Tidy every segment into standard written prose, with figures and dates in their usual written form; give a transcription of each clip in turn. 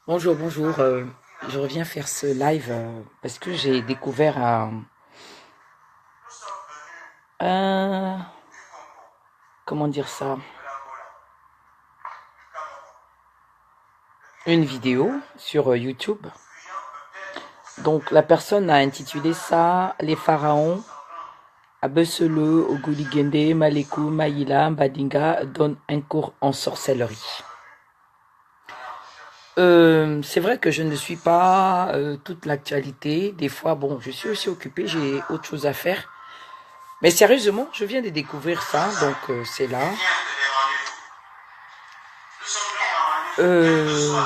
Bonjour, bonjour. Je reviens faire ce live parce que j'ai découvert un- comment dire ça, une vidéo sur YouTube. Donc la personne a intitulé ça Les pharaons, Abesele, Oguligende, Malekou, Maïla, Mbadinga donnent un cours en sorcellerie. C'est vrai que je ne suis pas toute l'actualité. Des fois, bon, je suis aussi occupée, j'ai autre chose à faire. Mais sérieusement, je viens de découvrir ça, donc c'est là. Euh,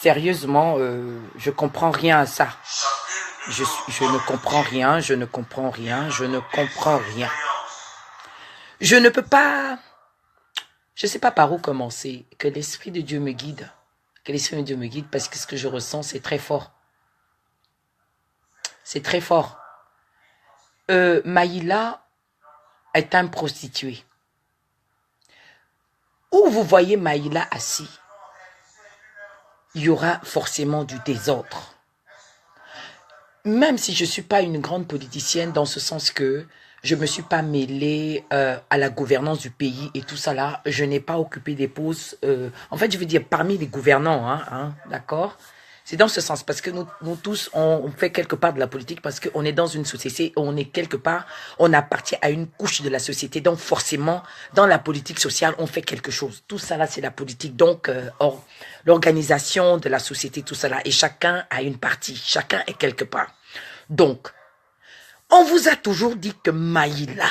Sérieusement, je comprends rien à ça. Je ne comprends rien, je ne comprends rien, je ne comprends rien. Je ne peux pas, je ne sais pas par où commencer. Que l'Esprit de Dieu me guide. Que l'Esprit de Dieu me guide parce que ce que je ressens, c'est très fort. C'est très fort. Maïla est un prostitué. Où vous voyez Maïla assis, il y aura forcément du désordre. Même si je ne suis pas une grande politicienne dans ce sens que je ne me suis pas mêlée à la gouvernance du pays et tout ça là, je n'ai pas occupé des postes, en fait je veux dire parmi les gouvernants, d'accord. C'est dans ce sens, parce que nous tous, on fait quelque part de la politique, parce qu'on est dans une société, on est quelque part, on appartient à une couche de la société. Donc forcément, dans la politique sociale, on fait quelque chose. Tout ça là, c'est la politique. Donc, l'organisation de la société, tout ça là, et chacun a une partie, chacun est quelque part. Donc, on vous a toujours dit que Maïla,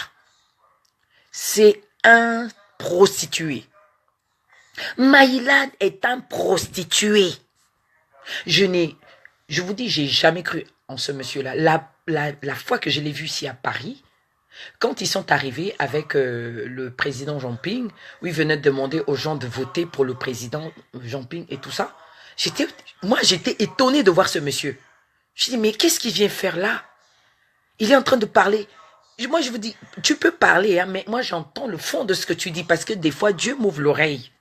c'est un prostitué. Maïla est un prostitué. Je vous dis, j'ai jamais cru en ce monsieur-là. La fois que je l'ai vu ici à Paris, quand ils sont arrivés avec le président Jean-Ping, où ils venaient demander aux gens de voter pour le président Jean-Ping et tout ça, moi j'étais étonné de voir ce monsieur. Je dis, mais qu'est-ce qu'il vient faire là? Il est en train de parler. Moi je vous dis, tu peux parler, hein, mais moi j'entends le fond de ce que tu dis, parce que des fois Dieu m'ouvre l'oreille.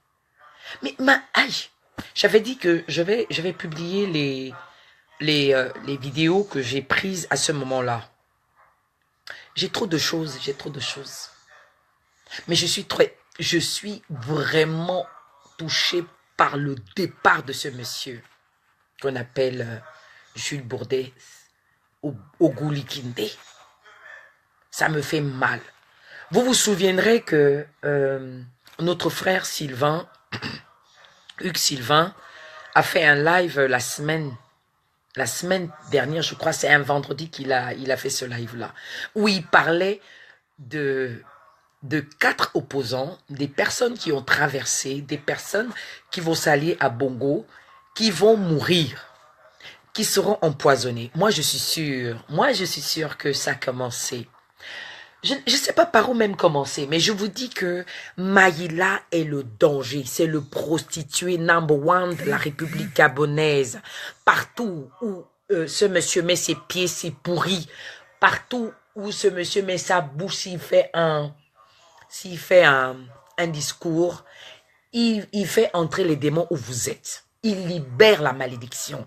Mais aïe, j'avais dit que je vais publier les vidéos que j'ai prises à ce moment-là. J'ai trop de choses, j'ai trop de choses. Mais je suis vraiment touché par le départ de ce monsieur qu'on appelle Jules Bourdet Ogulikinde. Ça me fait mal. Vous vous souviendrez que notre frère Sylvain, Hugues Sylvain, a fait un live la semaine dernière, je crois, c'est un vendredi il a fait ce live-là, où il parlait de 4 opposants, des personnes qui ont traversé, des personnes qui vont s'allier à Bongo, qui vont mourir, qui seront empoisonnés. Moi, je suis sûr que ça a commencé. Je ne sais pas par où même commencer, mais je vous dis que Maïla est le danger. C'est le prostitué number one de la République gabonaise. Partout où ce monsieur met ses pieds, c'est pourri. Partout où ce monsieur met sa bouche, s'il fait un discours, il fait entrer les démons où vous êtes. Il libère la malédiction.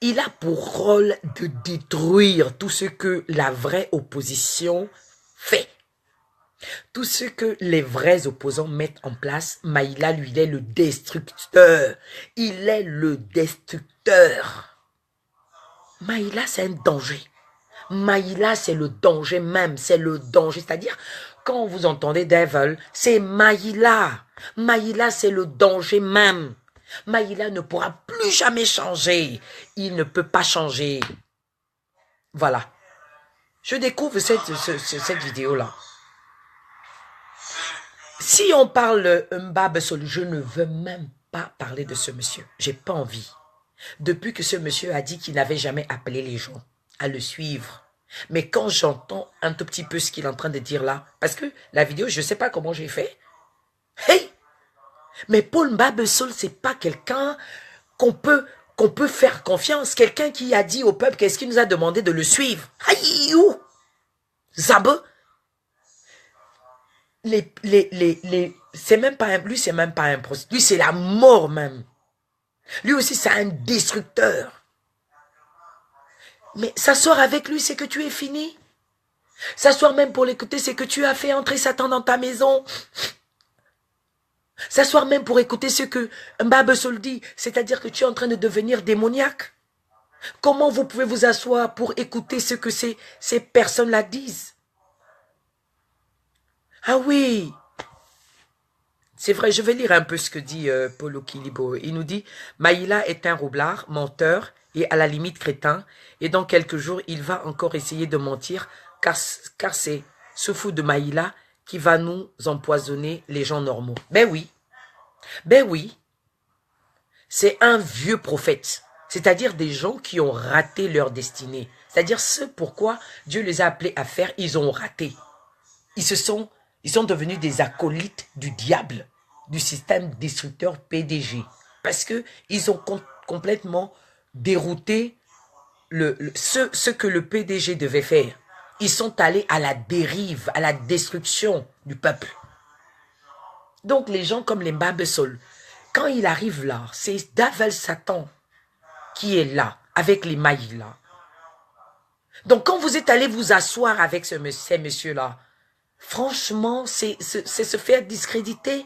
Il a pour rôle de détruire tout ce que la vraie opposition fait. Tout ce que les vrais opposants mettent en place, Maïla, lui, il est le destructeur. Il est le destructeur. Maïla, c'est un danger. Maïla, c'est le danger même. C'est le danger. C'est-à-dire, quand vous entendez Devil, c'est Maïla. Maïla, c'est le danger même. Maïla ne pourra plus jamais changer. Il ne peut pas changer. Voilà. Je découvre cette vidéo-là. Si on parle Mbabesol, je ne veux même pas parler de ce monsieur. J'ai pas envie. Depuis que ce monsieur a dit qu'il n'avait jamais appelé les gens à le suivre. Mais quand j'entends un tout petit peu ce qu'il est en train de dire là, parce que la vidéo, je ne sais pas comment j'ai fait. Hey! Mais Paul Mbabesol, c'est pas quelqu'un qu'on peut faire confiance. Quelqu'un qui a dit au peuple qu'est-ce qu'il nous a demandé de le suivre. Aïe! Zabe! c'est même pas lui, c'est même pas un prostitué. Lui, c'est la mort même. Lui aussi, c'est un destructeur. Mais s'asseoir avec lui, c'est que tu es fini. S'asseoir même pour l'écouter, c'est que tu as fait entrer Satan dans ta maison. S'asseoir même pour écouter ce que Mbaba Sol dit, c'est-à-dire que tu es en train de devenir démoniaque. Comment vous pouvez vous asseoir pour écouter ce que ces personnes-là disent? Ah oui, c'est vrai, je vais lire un peu ce que dit Paulo Kilibo. Il nous dit, Maïla est un roublard, menteur et à la limite crétin. Et dans quelques jours, il va encore essayer de mentir car c'est ce fou de Maïla qui va nous empoisonner les gens normaux. Ben oui, c'est un vieux prophète. C'est-à-dire des gens qui ont raté leur destinée. C'est-à-dire ce pourquoi Dieu les a appelés à faire, ils ont raté. Ils sont devenus des acolytes du diable, du système destructeur PDG. Parce que ils ont complètement dérouté ce que le PDG devait faire. Ils sont allés à la dérive, à la destruction du peuple. Donc les gens comme les Mbaba Sol, quand il arrive là, c'est Davel Satan qui est là, avec les Maïla. Donc quand vous êtes allé vous asseoir avec ces messieurs-là, franchement, c'est se faire discréditer.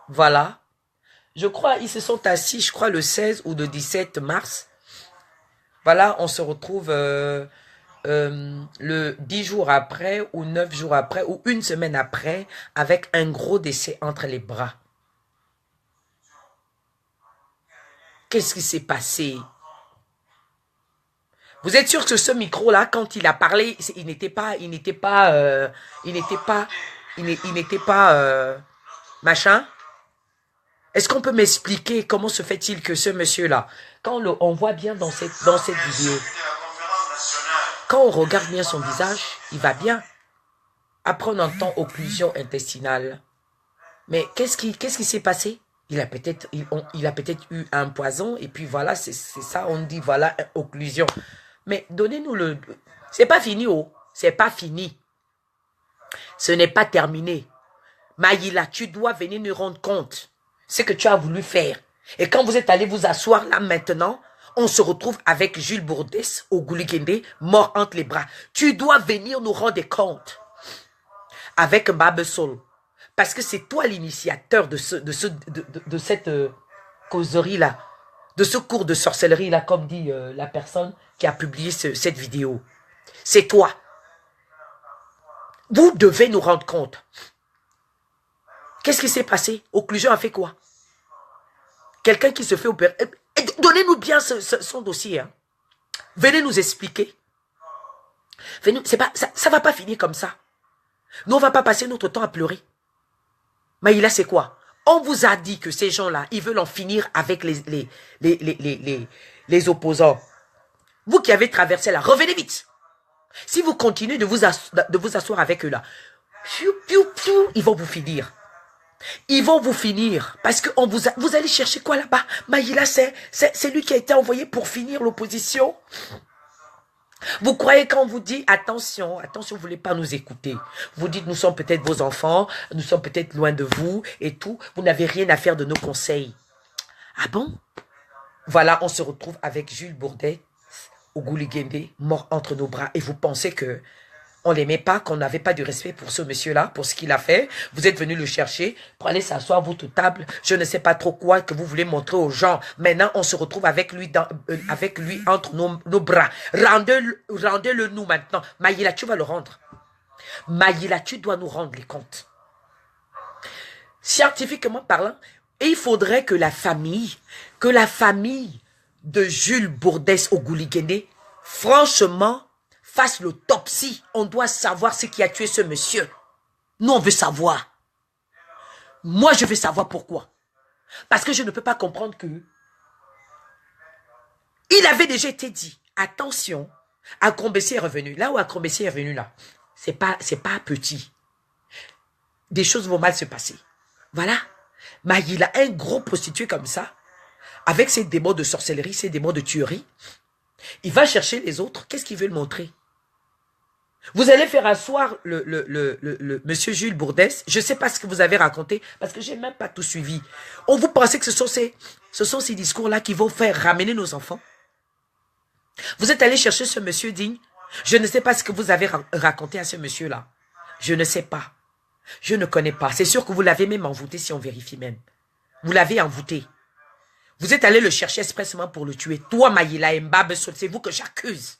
Voilà. Je crois ils se sont assis, je crois, le 16 ou le 17 mars. Voilà, on se retrouve le 10 jours après, ou 9 jours après, ou une semaine après, avec un gros décès entre les bras. Qu'est-ce qui s'est passé? Vous êtes sûr que ce micro-là, quand il a parlé, il n'était pas machin? Est-ce qu'on peut m'expliquer comment se fait-il que ce monsieur-là, quand on voit bien dans cette vidéo, quand on regarde bien son visage, il va bien. Après, on entend occlusion intestinale. Mais qu'est-ce qui s'est passé? Il a peut-être eu un poison et puis voilà, c'est ça, on dit voilà, occlusion. Mais donnez-nous le... C'est pas fini, oh. C'est pas fini. Ce n'est pas terminé. Maïla, tu dois venir nous rendre compte ce que tu as voulu faire. Et quand vous êtes allé vous asseoir là maintenant, on se retrouve avec Jules Bourdès au Gouligende, mort entre les bras. Tu dois venir nous rendre compte avec Mbaba Sol. Parce que c'est toi l'initiateur de cette causerie-là, de ce cours de sorcellerie-là, comme dit la personne qui a publié cette vidéo. C'est toi. Vous devez nous rendre compte. Qu'est-ce qui s'est passé? Occlusion a fait quoi? Quelqu'un qui se fait opérer. Donnez-nous bien son dossier. Hein. Venez nous expliquer. Venez, ça va pas finir comme ça. Nous, on va pas passer notre temps à pleurer. Maïla, c'est quoi? On vous a dit que ces gens-là, ils veulent en finir avec les opposants. Vous qui avez traversé là, revenez vite. Si vous continuez de vous asseoir avec eux là, ils vont vous finir. Ils vont vous finir. Parce que vous allez chercher quoi là-bas? Maïla, c'est lui qui a été envoyé pour finir l'opposition. Vous croyez quand on vous dit attention, vous ne voulez pas nous écouter. Vous dites nous sommes peut-être vos enfants, nous sommes peut-être loin de vous et tout. Vous n'avez rien à faire de nos conseils. Ah bon? Voilà, on se retrouve avec Jules Bourdais au Gouligende, mort entre nos bras. Et vous pensez que on l'aimait pas, qu'on n'avait pas du respect pour ce monsieur-là, pour ce qu'il a fait. Vous êtes venu le chercher pour aller s'asseoir à votre table. Je ne sais pas trop quoi que vous voulez montrer aux gens. Maintenant, on se retrouve avec lui entre nos bras. Rendez-le nous maintenant. Maïla, tu vas le rendre. Maïla, tu dois nous rendre les comptes. Scientifiquement parlant, et il faudrait que la famille de Jules Bourdès au Gouligende, franchement, fasse l'autopsie. On doit savoir ce qui a tué ce monsieur. Nous, on veut savoir. Moi, je veux savoir pourquoi. Parce que je ne peux pas comprendre que... Il avait déjà été dit, attention, Akrombessi est revenu. Là où Akrombessi est revenu, là, c'est pas petit. Des choses vont mal se passer. Voilà. Mais il a un gros prostitué comme ça, avec ses démons de sorcellerie, ses démons de tuerie. Il va chercher les autres. Qu'est-ce qu'il veut le montrer? Vous allez faire asseoir le monsieur Jules Bourdès. Je ne sais pas ce que vous avez raconté parce que je n'ai même pas tout suivi. On vous pensez que ce sont ces discours-là qui vont faire ramener nos enfants? Vous êtes allé chercher ce monsieur digne. Je ne sais pas ce que vous avez raconté à ce monsieur-là. Je ne sais pas. Je ne connais pas. C'est sûr que vous l'avez même envoûté si on vérifie même. Vous l'avez envoûté. Vous êtes allé le chercher expressément pour le tuer. Toi, Maïla Mbabe, c'est vous que j'accuse.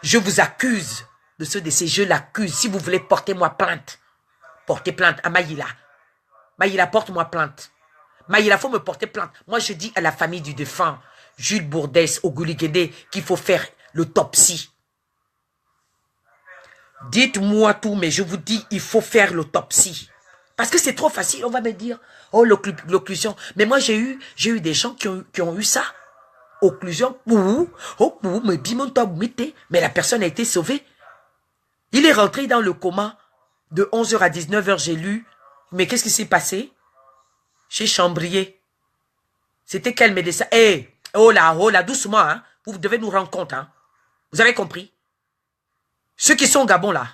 Je vous accuse de ce décès. Je l'accuse. Si vous voulez, portez-moi plainte. Portez plainte à Maïla. Maïla, porte-moi plainte. Maïla, faut me porter plainte. Moi, je dis à la famille du défunt, Jules Bourdès, Ogouligédé, qu'il faut faire l'autopsie. Dites-moi tout, mais je vous dis, il faut faire l'autopsie. Parce que c'est trop facile, on va me dire, oh, l'occlusion. Mais moi, j'ai eu des gens qui ont eu ça. Occlusion, mais la personne a été sauvée. Il est rentré dans le coma de 11h à 19h, j'ai lu. Mais qu'est-ce qui s'est passé? Chez Chambrier. C'était quel médecin? Oh là, doucement, hein. Vous devez nous rendre compte, hein. Vous avez compris? Ceux qui sont au Gabon, là,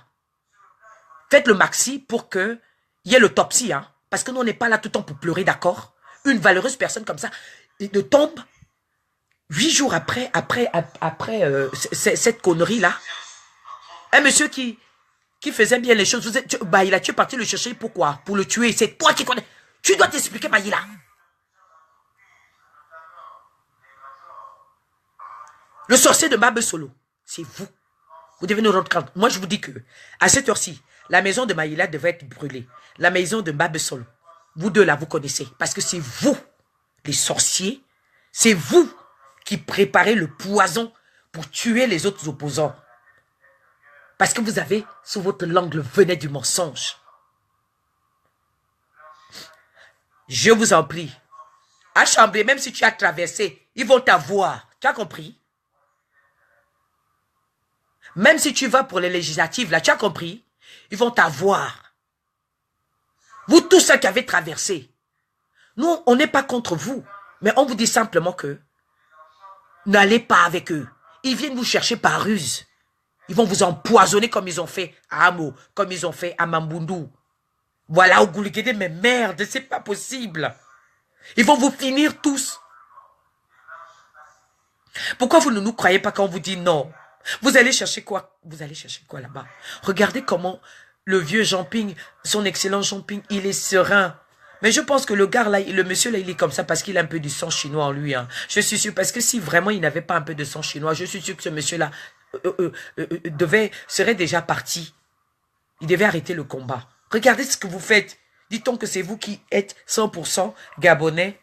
faites le maxi pour qu'il y ait l'autopsie, hein. Parce que nous, on n'est pas là tout le temps pour pleurer, d'accord? Une valeureuse personne comme ça, il tombe 8 jours après cette connerie-là. Un monsieur qui faisait bien les choses, tu es parti le chercher, pourquoi? Pour le tuer, c'est toi qui connais. Tu dois t'expliquer, Maïla. Le sorcier de Mabe Solo, c'est vous. Vous devez nous rendre compte. Moi, je vous dis que, à cette heure-ci, la maison de Maïla devait être brûlée. La maison de Mabe Solo. Vous deux là, vous connaissez. Parce que c'est vous, les sorciers. C'est vous qui préparez le poison pour tuer les autres opposants. Parce que vous avez, sous votre langue, le venin du mensonge. Je vous en prie. À Chambly, même si tu as traversé, ils vont t'avoir. Tu as compris? Même si tu vas pour les législatives, là, tu as compris? Ils vont t'avoir. Vous tous ceux qui avez traversé. Nous, on n'est pas contre vous. Mais on vous dit simplement que n'allez pas avec eux. Ils viennent vous chercher par ruse. Ils vont vous empoisonner comme ils ont fait à Amo, comme ils ont fait à Mambundu. Voilà, au Gouligédé, mais merde, c'est pas possible. Ils vont vous finir tous. Pourquoi vous ne nous croyez pas quand on vous dit non? Vous allez chercher quoi? Vous allez chercher quoi là-bas? Regardez comment le vieux Jean-Ping, son excellent Jean-Ping, il est serein. Mais je pense que le gars là, le monsieur là, il est comme ça parce qu'il a un peu du sang chinois en lui. Hein. Je suis sûr, parce que si vraiment il n'avait pas un peu de sang chinois, je suis sûr que ce monsieur là serait déjà parti. Il devait arrêter le combat. Regardez ce que vous faites. Dit-on que c'est vous qui êtes 100% gabonais.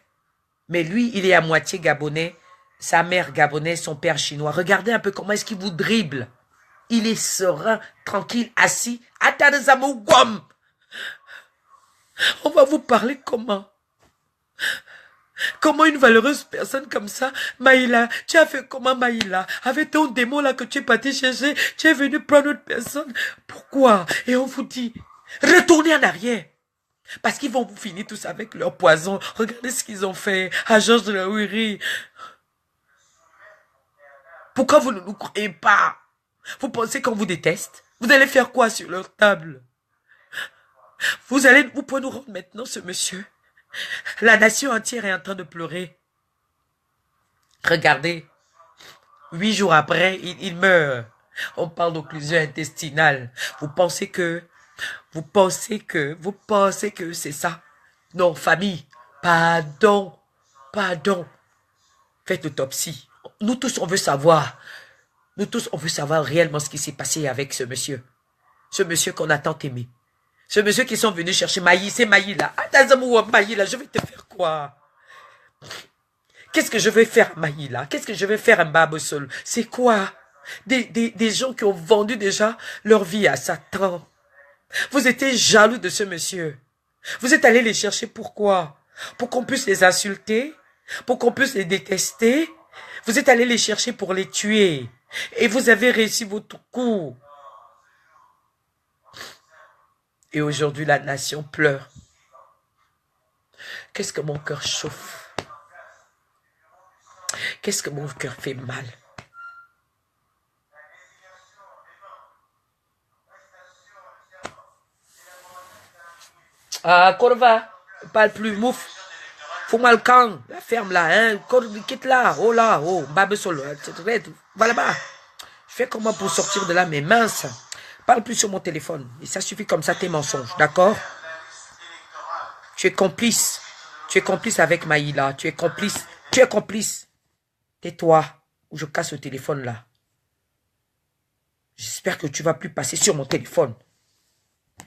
Mais lui, il est à moitié gabonais. Sa mère gabonaise, son père chinois. Regardez un peu comment est-ce qu'il vous dribble. Il est serein, tranquille, assis. On va vous parler comment? Comment une valeureuse personne comme ça, Maïla, tu as fait comment Maïla? Avec ton démon là que tu es parti chercher, tu es venu prendre une personne. Pourquoi? Et on vous dit, retournez en arrière. Parce qu'ils vont vous finir tous avec leur poison. Regardez ce qu'ils ont fait à Georges de la Ouiri. Pourquoi vous ne nous croyez pas? Vous pensez qu'on vous déteste? Vous allez faire quoi sur leur table? Vous pouvez nous rendre maintenant ce monsieur. La nation entière est en train de pleurer. Regardez. 8 jours après, il meurt. On parle d'occlusion intestinale. Vous pensez que c'est ça? Non, famille. Pardon. Faites l'autopsie. Nous tous, on veut savoir. Nous tous, on veut savoir réellement ce qui s'est passé avec ce monsieur. Ce monsieur qu'on a tant aimé. Ce monsieur qui sont venus chercher Maï, c'est Maï là. Maï là, je vais te faire quoi? Qu'est-ce que je vais faire Maï là? Qu'est-ce que je vais faire à Mbabosol? C'est quoi? Des gens qui ont vendu déjà leur vie à Satan. Vous étiez jaloux de ce monsieur. Vous êtes allé les chercher pourquoi? Pour qu'on puisse les insulter? Pour qu'on puisse les détester? Vous êtes allé les chercher pour les tuer. Et vous avez réussi votre coup. Et aujourd'hui, la nation pleure. Qu'est-ce que mon cœur chauffe? Qu'est-ce que mon cœur fait mal? Ah, Corva, parle plus, mouf. Fous-moi le camp, la ferme là, hein. Quitte là, oh là, oh, Babe Solo, va là-bas. Fais comment pour sortir de là, mais mince. Parle plus sur mon téléphone. Et ça suffit comme ça tes mensonges, d'accord? Tu es complice. Tu es complice avec Maïla. Tu es complice. Tu es complice. Tais-toi ou je casse le téléphone là. J'espère que tu vas plus passer sur mon téléphone.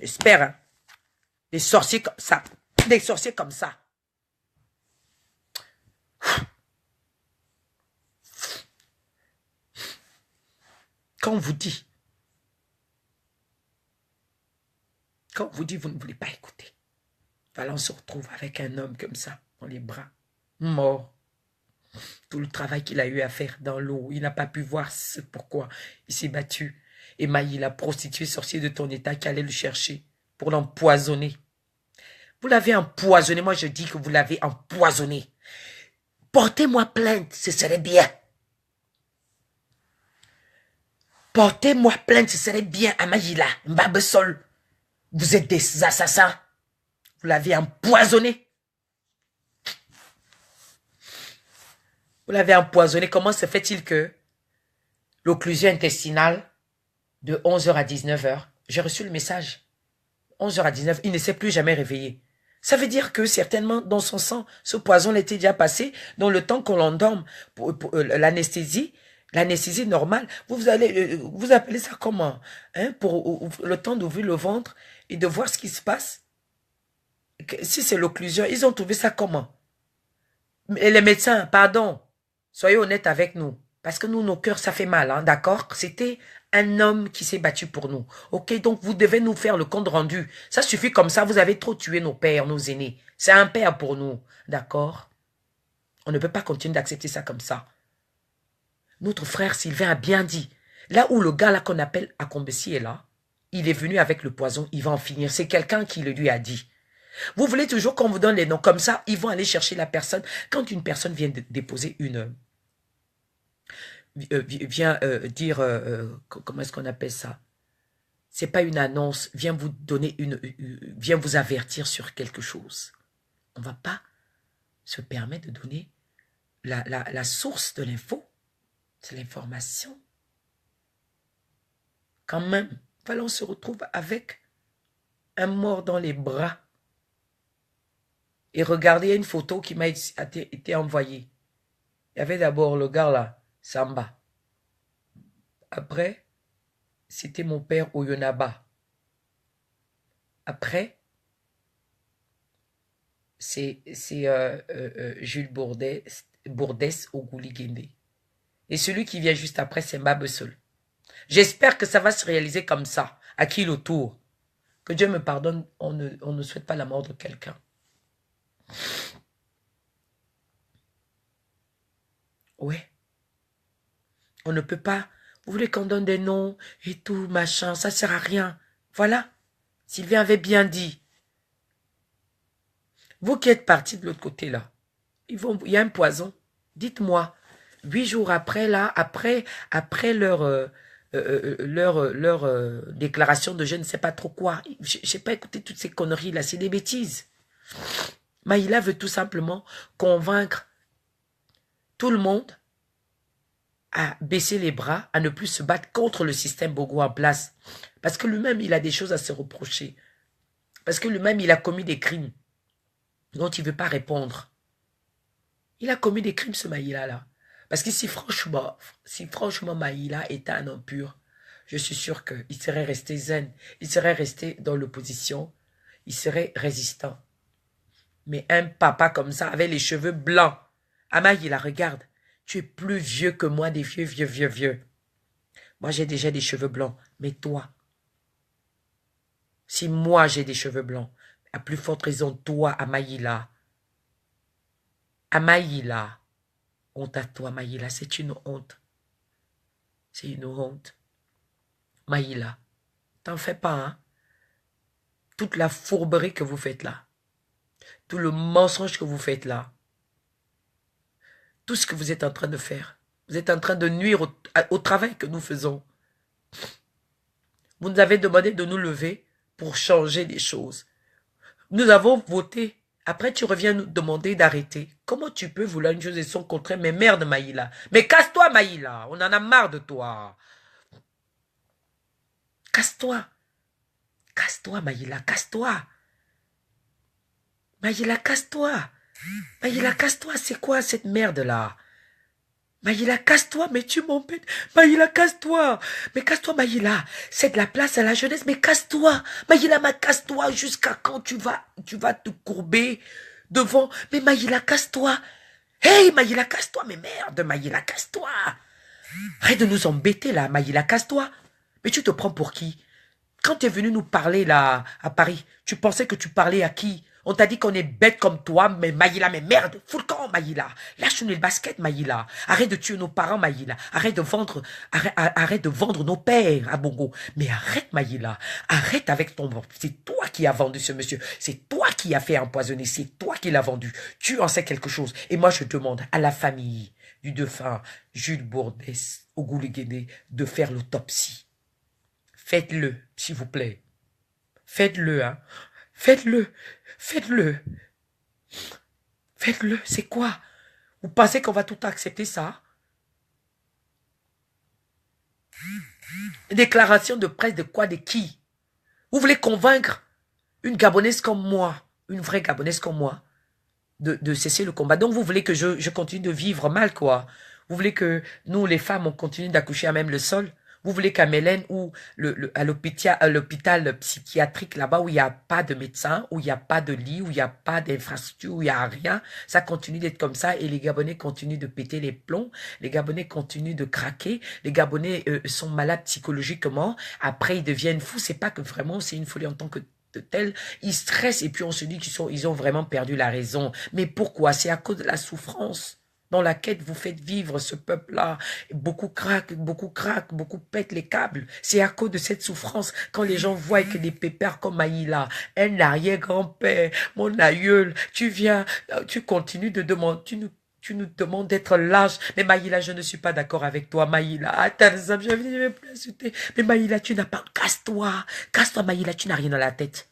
J'espère, hein. Des sorciers comme ça. Des sorciers comme ça. Quand on vous dit, vous ne voulez pas écouter. Voilà, on se retrouve avec un homme comme ça, dans les bras, mort. Tout le travail qu'il a eu à faire dans l'eau, il n'a pas pu voir ce pourquoi il s'est battu. Et Maï, la prostituée sorcier de ton état qui allait le chercher pour l'empoisonner. Vous l'avez empoisonné, moi je dis que vous l'avez empoisonné. Portez-moi plainte, ce serait bien. Portez-moi plainte, ce serait bien, Amaïla, Mbabesol. Vous êtes des assassins. Vous l'avez empoisonné. Vous l'avez empoisonné. Comment se fait-il que l'occlusion intestinale de 11 h à 19 h, j'ai reçu le message. 11 h à 19 h, il ne s'est plus jamais réveillé. Ça veut dire que certainement dans son sang, ce poison l'était déjà passé. Dans le temps qu'on l'endorme pour l'anesthésie normale, vous appelez ça comment, hein, pour le temps d'ouvrir le ventre et de voir ce qui se passe. Si c'est l'occlusion, ils ont trouvé ça comment? Et les médecins, pardon, soyez honnêtes avec nous. Parce que nous, nos cœurs, ça fait mal, hein, d'accord? C'était un homme qui s'est battu pour nous. Ok, donc vous devez nous faire le compte rendu. Ça suffit comme ça, vous avez trop tué nos pères, nos aînés. C'est un père pour nous, d'accord? On ne peut pas continuer d'accepter ça comme ça. Notre frère Sylvain a bien dit, là où le gars là qu'on appelle Akombesi est là, il est venu avec le poison, il va en finir. C'est quelqu'un qui le lui a dit. Vous voulez toujours qu'on vous donne les noms comme ça, ils vont aller chercher la personne. Quand une personne vient de déposer vient dire, comment est-ce qu'on appelle ça? C'est pas une annonce, vient vous donner vient vous avertir sur quelque chose. On va pas se permettre de donner la source de l'info. C'est l'information. Quand même, voilà, on se retrouve avec un mort dans les bras. Et regardez, il y a une photo qui m'a été envoyée. Il y avait d'abord le gars là, Samba. Après, c'était mon père Oyonaba. Après, c'est Jules Bourdès Ogouligende. Et celui qui vient juste après, c'est Mbabesol. J'espère que ça va se réaliser comme ça, à qui le tour. Que Dieu me pardonne, on ne souhaite pas la mort de quelqu'un. Ouais. On ne peut pas. Vous voulez qu'on donne des noms et tout, machin, ça sert à rien. Voilà. Sylvain avait bien dit. Vous qui êtes partis de l'autre côté là, il y a un poison. Dites-moi, 8 jours après là, après leur déclaration de je ne sais pas trop quoi. Je n'ai pas écouté toutes ces conneries là, c'est des bêtises. Maïla veut tout simplement convaincre tout le monde à baisser les bras, à ne plus se battre contre le système Bogo en place. Parce que lui-même, il a des choses à se reprocher. Parce que lui-même, il a commis des crimes dont il ne veut pas répondre. Il a commis des crimes, ce Maïla-là. Parce que si franchement Maïla était un homme pur, je suis sûr qu'il serait resté zen, il serait resté dans l'opposition, il serait résistant. Mais un papa comme ça, avec les cheveux blancs, Maïla, regarde, tu es plus vieux que moi, des vieux. Moi, j'ai déjà des cheveux blancs, mais toi, si moi j'ai des cheveux blancs, à plus forte raison, toi, Amaïla, honte à toi, Maïla, c'est une honte. C'est une honte. Maïla, t'en fais pas, hein. Toute la fourberie que vous faites là, tout le mensonge que vous faites là, tout ce que vous êtes en train de faire, vous êtes en train de nuire au travail que nous faisons. Vous nous avez demandé de nous lever pour changer des choses. Nous avons voté. Après, tu reviens nous demander d'arrêter. Comment tu peux vouloir une chose et son contraire? Mais merde, Maïla. Mais casse-toi, Maïla. On en a marre de toi. Casse-toi. Casse-toi, Maïla. Casse-toi. Maïla, casse-toi. Maïla, casse-toi. C'est quoi cette merde-là? Maïla, casse-toi, mais tu m'embêtes. Maïla, casse-toi. Mais casse-toi, Maïla. C'est de la place à la jeunesse, mais casse-toi. Maïla, casse-toi. Jusqu'à quand tu vas te courber devant. Mais Maïla, casse-toi. Hey, Maïla, casse-toi. Mais merde, Maïla, casse-toi. Arrête de nous embêter, là, Maïla, casse-toi. Mais tu te prends pour qui? Quand tu es venu nous parler, là, à Paris, tu pensais que tu parlais à qui? On t'a dit qu'on est bête comme toi, mais Maïla, mais merde, fous le camp, Maïla. Lâche-nous le basket, Maïla. Arrête de tuer nos parents, Maïla. Arrête de vendre nos pères à Bongo. Mais arrête, Maïla. Arrête avec ton... C'est toi qui as vendu ce monsieur. C'est toi qui as fait empoisonner. C'est toi qui l'as vendu. Tu en sais quelque chose. Et moi, je demande à la famille du défunt Jules Bourdès, Ogouléguéné, de faire l'autopsie. Faites-le, s'il vous plaît. Faites-le, hein. Faites-le. Faites-le. Faites-le. C'est quoi? Vous pensez qu'on va tout accepter ça? Déclaration de presse de quoi? De qui? Vous voulez convaincre une Gabonaise comme moi, une vraie Gabonaise comme moi, de cesser le combat. Donc vous voulez que je continue de vivre mal, quoi. Vous voulez que nous, les femmes, on continue d'accoucher à même le sol? Vous voulez qu'à Mélène ou à l'hôpital psychiatrique là-bas où il n'y a pas de médecin, où il n'y a pas de lit, où il n'y a pas d'infrastructure, où il n'y a rien, ça continue d'être comme ça et les Gabonais continuent de péter les plombs, les Gabonais continuent de craquer, les Gabonais sont malades psychologiquement, après ils deviennent fous, c'est pas que vraiment c'est une folie en tant que de tel, ils stressent et puis on se dit qu'ils ont vraiment perdu la raison. Mais pourquoi? C'est à cause de la souffrance dans laquelle vous faites vivre ce peuple-là. Beaucoup craquent, beaucoup pètent les câbles. C'est à cause de cette souffrance quand les gens voient que des pépères comme Maïla, un arrière-grand-père, mon aïeul, tu viens, tu continues de demander, tu nous demandes d'être lâche. Mais Maïla, je ne suis pas d'accord avec toi, Maïla. Attends, je ne vais plus insulter. Mais Maïla, tu n'as pas... Casse-toi. Casse-toi, Maïla, tu n'as rien dans la tête.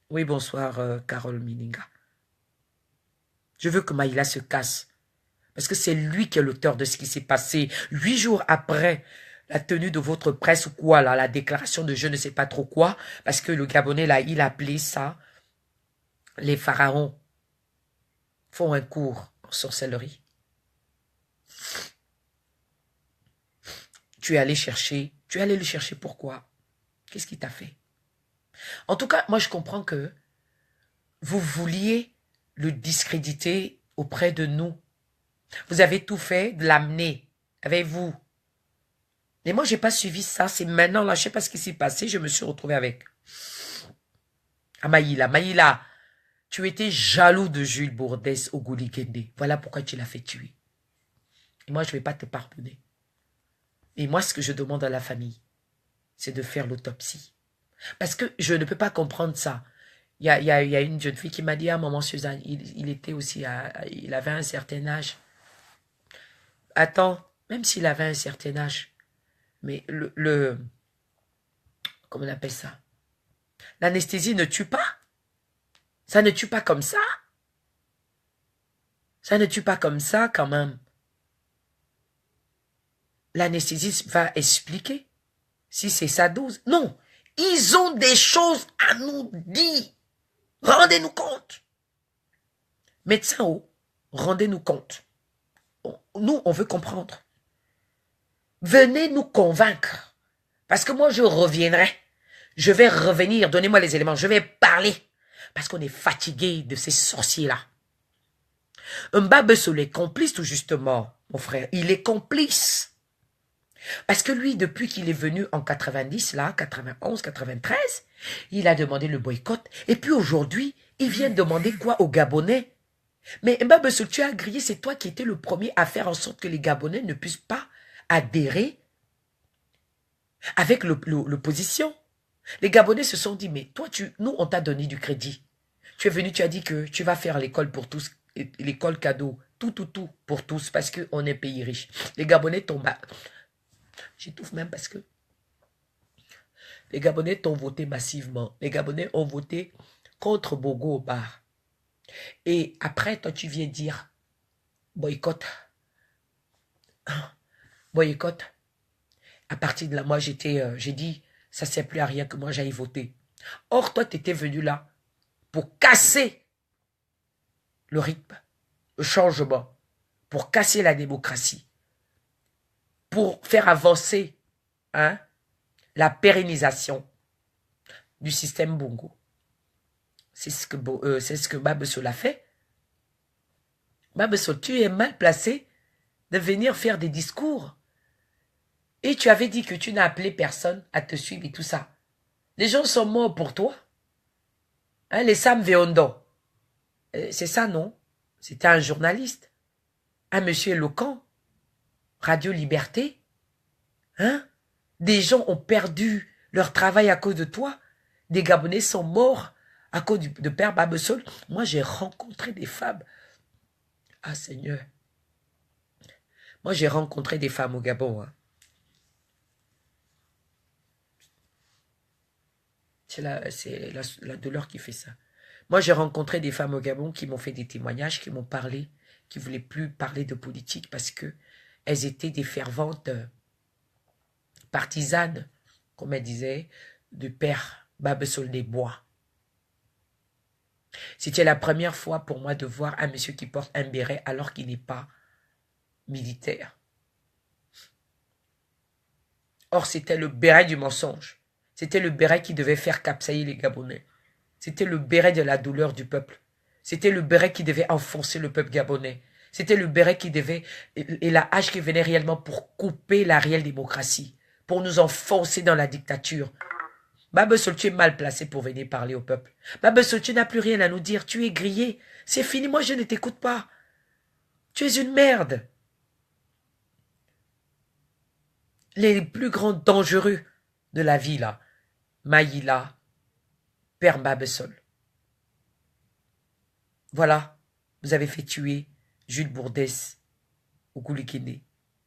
Oui, bonsoir, Carole Mininga. Je veux que Maïla se casse. Parce que c'est lui qui est l'auteur de ce qui s'est passé. 8 jours après la tenue de votre presse ou quoi, là, la déclaration de je ne sais pas trop quoi, parce que le Gabonais, là, il a appelé ça, les pharaons font un cours en sorcellerie. Tu es allé le chercher pourquoi? Qu'est-ce qui t'a fait? En tout cas, moi, je comprends que vous vouliez le discréditer auprès de nous. Vous avez tout fait de l'amener avec vous. Mais moi, j'ai pas suivi ça. C'est maintenant, là, je sais pas ce qui s'est passé. Je me suis retrouvé avec Maïla. Maïla, tu étais jaloux de Jules Bourdès au Gouligende. Voilà pourquoi tu l'as fait tuer. Et moi, je vais pas te pardonner. Et moi, ce que je demande à la famille, c'est de faire l'autopsie. Parce que je ne peux pas comprendre ça. Il y a une jeune fille qui m'a dit, ah, maman Suzanne, il était aussi, il avait un certain âge. Attends, même s'il avait un certain âge, mais comment on appelle ça? L'anesthésie ne tue pas. Ça ne tue pas comme ça. Ça ne tue pas comme ça quand même. L'anesthésiste va expliquer si c'est sa dose. Non, ils ont des choses à nous dire. Rendez-nous compte. Médecin haut, rendez-nous compte. Nous, on veut comprendre. Venez nous convaincre. Parce que moi, je reviendrai. Je vais revenir. Donnez-moi les éléments. Je vais parler. Parce qu'on est fatigué de ces sorciers-là. Mbabesso est complice tout justement, mon frère. Il est complice. Parce que lui, depuis qu'il est venu en 90, là, 91, 93, il a demandé le boycott. Et puis aujourd'hui, il vient demander quoi aux Gabonais? Mais Mbabesso, tu as grillé, c'est toi qui étais le premier à faire en sorte que les Gabonais ne puissent pas adhérer avec l'opposition. Les Gabonais se sont dit, mais toi, nous, on t'a donné du crédit. Tu es venu, tu as dit que tu vas faire l'école pour tous, l'école cadeau, tout pour tous, parce qu'on est pays riche. Les Gabonais tombent à... J'étouffe même parce que Les Gabonais t'ont voté massivement. Les Gabonais ont voté contre Bogo au bar. Et après, toi, tu viens dire boycott. Boycott. À partir de là, moi, j'ai dit, ça ne sert plus à rien que moi j'aille voter. Or, toi, tu étais venu là pour casser le rythme, le changement, pour casser la démocratie, pour faire avancer la pérennisation du système Bongo. C'est ce que Babesol a fait. Babesol, tu es mal placé de venir faire des discours. Et tu avais dit que tu n'as appelé personne à te suivre et tout ça. Les gens sont morts pour toi. Hein, les Sam Veondo. C'est ça, non? C'était un journaliste. Un monsieur éloquent. Radio Liberté. Hein? Des gens ont perdu leur travail à cause de toi. Des Gabonais sont morts à cause de Père Babesol. Moi, j'ai rencontré des femmes. Ah, Seigneur. Moi, j'ai rencontré des femmes au Gabon. Hein. C'est la douleur qui fait ça. Moi, j'ai rencontré des femmes au Gabon qui m'ont fait des témoignages, qui m'ont parlé, qui ne voulaient plus parler de politique parce que elles étaient des ferventes partisanes, comme elles disaient, du père Babesol des Bois. C'était la première fois pour moi de voir un monsieur qui porte un béret alors qu'il n'est pas militaire. Or, c'était le béret du mensonge. C'était le béret qui devait faire capsailler les Gabonais. C'était le béret de la douleur du peuple. C'était le béret qui devait enfoncer le peuple gabonais. C'était le béret qui devait... Et la hache qui venait réellement pour couper la réelle démocratie. Pour nous enfoncer dans la dictature. Babesol, tu es mal placé pour venir parler au peuple. Babesol, tu n'as plus rien à nous dire. Tu es grillé. C'est fini, moi je ne t'écoute pas. Tu es une merde. Les plus grands dangereux de la vie, là. Maïla, Père Babesol. Voilà, vous avez fait tuer Jules Bourdès au Goulikene.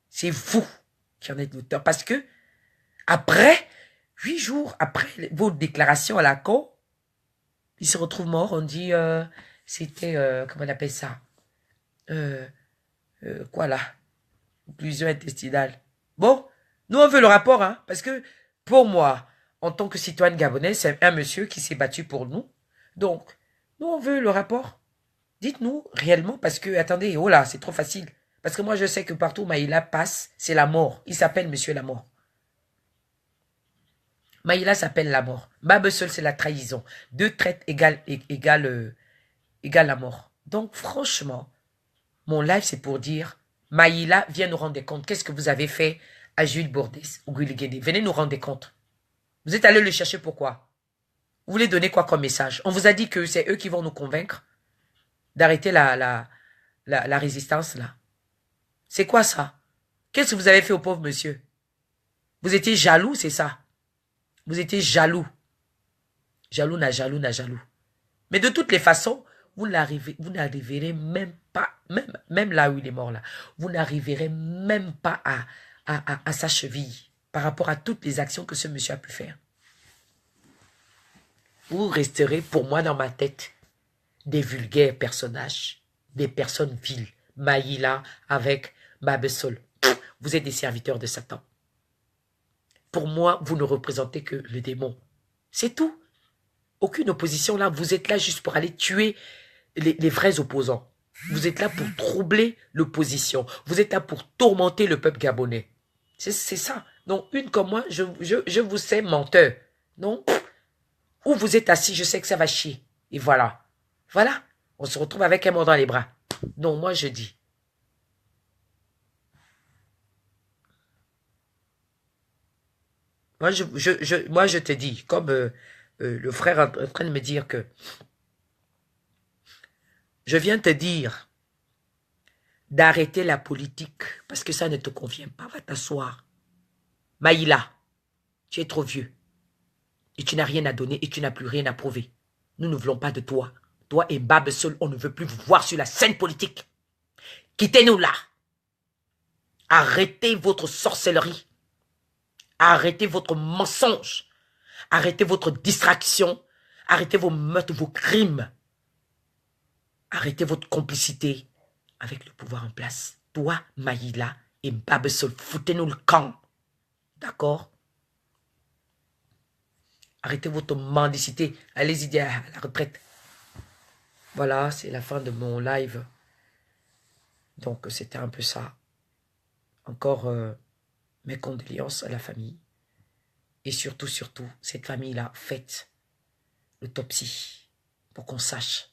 C'est vous qui en êtes l'auteur. Parce que, après, 8 jours après vos déclarations à la cour, il se retrouve mort. On dit, c'était, comment on appelle ça quoi là? Occlusion intestinale. Bon, nous on veut le rapport, hein, parce que pour moi, en tant que citoyenne gabonaise, c'est un monsieur qui s'est battu pour nous. Donc, nous on veut le rapport. Dites-nous réellement, parce que, attendez, oh là, c'est trop facile. Parce que moi je sais que partout où Maïla passe, c'est la mort. Il s'appelle monsieur la mort. Maïla s'appelle la mort. Babesol, c'est la trahison. 2 traites égale la mort. Donc, franchement, mon live, c'est pour dire, Maïla, viens nous rendre compte. Qu'est-ce que vous avez fait à Jules Bourdès, au Gouligédé? Venez nous rendre compte. Vous êtes allé le chercher pourquoi? Vous voulez donner quoi comme message? On vous a dit que c'est eux qui vont nous convaincre d'arrêter la résistance, là. C'est quoi ça? Qu'est-ce que vous avez fait au pauvre monsieur? Vous étiez jaloux, c'est ça? Vous étiez jaloux. Jaloux n'a jaloux n'a jaloux. Mais de toutes les façons, vous n'arriverez même pas, même là où il est mort là, vous n'arriverez même pas à sa cheville par rapport à toutes les actions que ce monsieur a pu faire. Vous resterez pour moi dans ma tête des vulgaires personnages, des personnes viles. Maïla avec Babesol. Vous êtes des serviteurs de Satan. Pour moi, vous ne représentez que le démon. C'est tout. Aucune opposition là. Vous êtes là juste pour aller tuer les vrais opposants. Vous êtes là pour troubler l'opposition. Vous êtes là pour tourmenter le peuple gabonais. C'est ça. Donc, une comme moi, je vous sais menteur. Non? Où vous êtes assis, je sais que ça va chier. Et voilà. Voilà. On se retrouve avec un mort dans les bras. Non, moi je dis. Moi je te dis, comme le frère est en train de me dire que je viens te dire d'arrêter la politique parce que ça ne te convient pas. Va t'asseoir. Maïla, tu es trop vieux. Et tu n'as rien à donner et tu n'as plus rien à prouver. Nous ne voulons pas de toi. Toi et Babesol, on ne veut plus vous voir sur la scène politique. Quittez-nous là. Arrêtez votre sorcellerie. Arrêtez votre mensonge. Arrêtez votre distraction. Arrêtez vos meurtres, vos crimes. Arrêtez votre complicité avec le pouvoir en place. Toi, Maïla et Babesol, foutez-nous le camp. D'accord? Arrêtez votre mendicité. Allez-y à la retraite. Voilà, c'est la fin de mon live. Donc, c'était un peu ça. Encore mes condoléances à la famille. Et surtout, cette famille-là, faites l'autopsie pour qu'on sache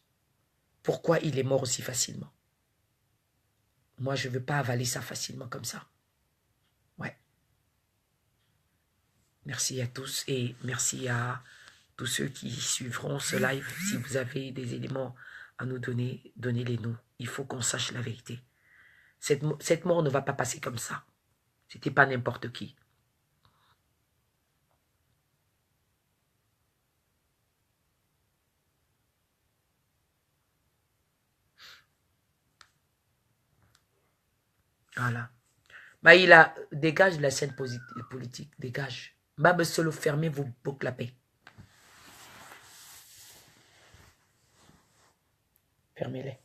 pourquoi il est mort aussi facilement. Moi, je ne veux pas avaler ça facilement comme ça. Ouais. Merci à tous et merci à tous ceux qui suivront ce live. Si vous avez des éléments à nous donner, donnez-les-nous. Il faut qu'on sache la vérité. Cette mort ne va pas passer comme ça. C'était pas n'importe qui. Voilà. Maïla, dégage la scène politique. Dégage. Babe Solo, fermez vos boucles à paix. Fermez-les.